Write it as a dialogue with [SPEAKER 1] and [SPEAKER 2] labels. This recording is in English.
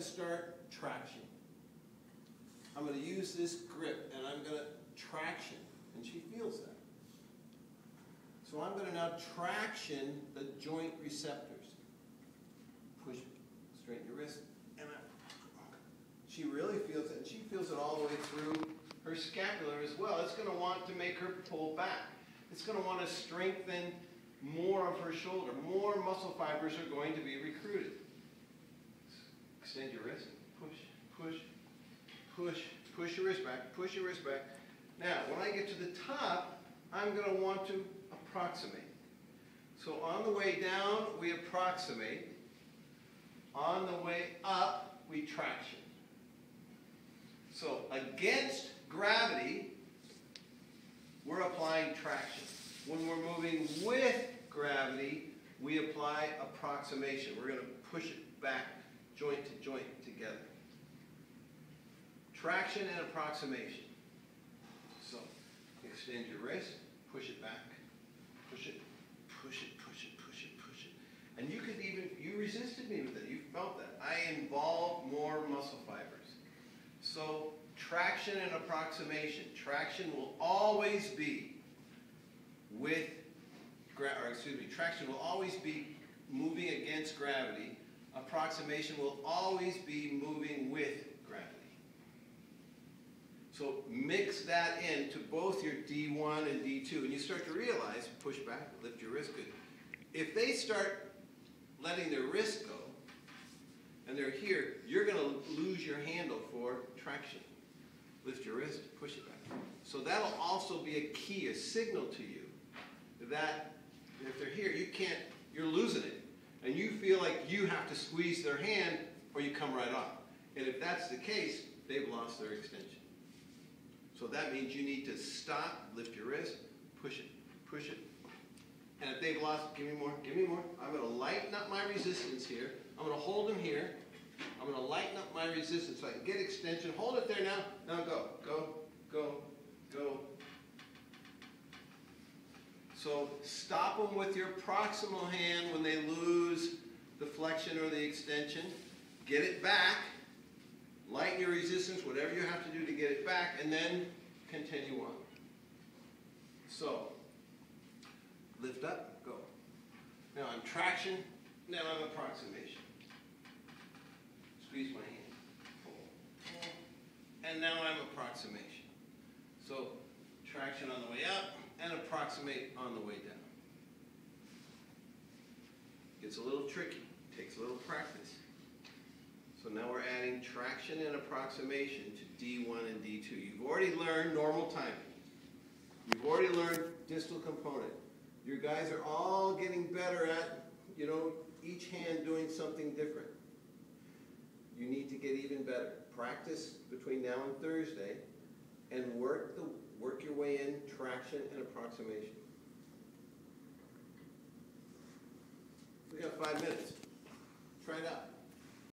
[SPEAKER 1] to start traction. I'm going to use this grip and I'm going to traction, and she feels that. So I'm going to now traction the joint receptors. Push, straighten your wrist, and she really feels it, and she feels it all the way through her scapular as well. It's going to want to make her pull back. It's going to want to strengthen more of her shoulder. More muscle fibers are going to be recruited. Extend your wrist. Push, push, push. Push your wrist back. Push your wrist back. Now, when I get to the top, I'm going to want to approximate. So on the way down, we approximate. On the way up, we traction. So against gravity, we're applying traction. When we're moving with gravity, we apply approximation. We're going to push it back, joint to joint together. Traction and approximation. So extend your wrist, push it back, push it, push it, push it, push it, push it. And you could even, you resisted me with it, you felt that. I involved more muscle fibers. So traction and approximation. Traction will always be traction will always be moving against gravity. Approximation will always be moving with gravity. So mix that into both your D1 and D2, and you start to realize, push back, lift your wrist good. If they start letting their wrist go, and they're here, you're going to lose your handle for traction. Lift your wrist, push it back. So that'll also be a key, a signal to you that if they're here, you're losing it. And you feel like you have to squeeze their hand or you come right off. And if that's the case, they've lost their extension. So that means you need to stop, lift your wrist, push it, push it. And if they've lost, give me more, give me more. I'm going to lighten up my resistance here. I'm going to hold them here. I'm going to lighten up my resistance so I can get extension. Hold it there now. Now go, go, go, go. So stop them with your proximal hand when they lose the flexion or the extension. Get it back. Lighten your resistance, whatever you have to do to get it back, and then continue on. So, lift up, go. Now I'm traction, now I'm approximation. Squeeze my hand. Pull, pull. And now I'm approximation. So, traction on the way up, and approximate on the way down. Gets a little tricky, takes a little practice. So now we're adding traction and approximation to D1 and D2. You've already learned normal timing. You've already learned distal component. Your guys are all getting better at, each hand doing something different. You need to get even better. Practice between now and Thursday and work your way in traction and approximation. We got 5 minutes. Try it out.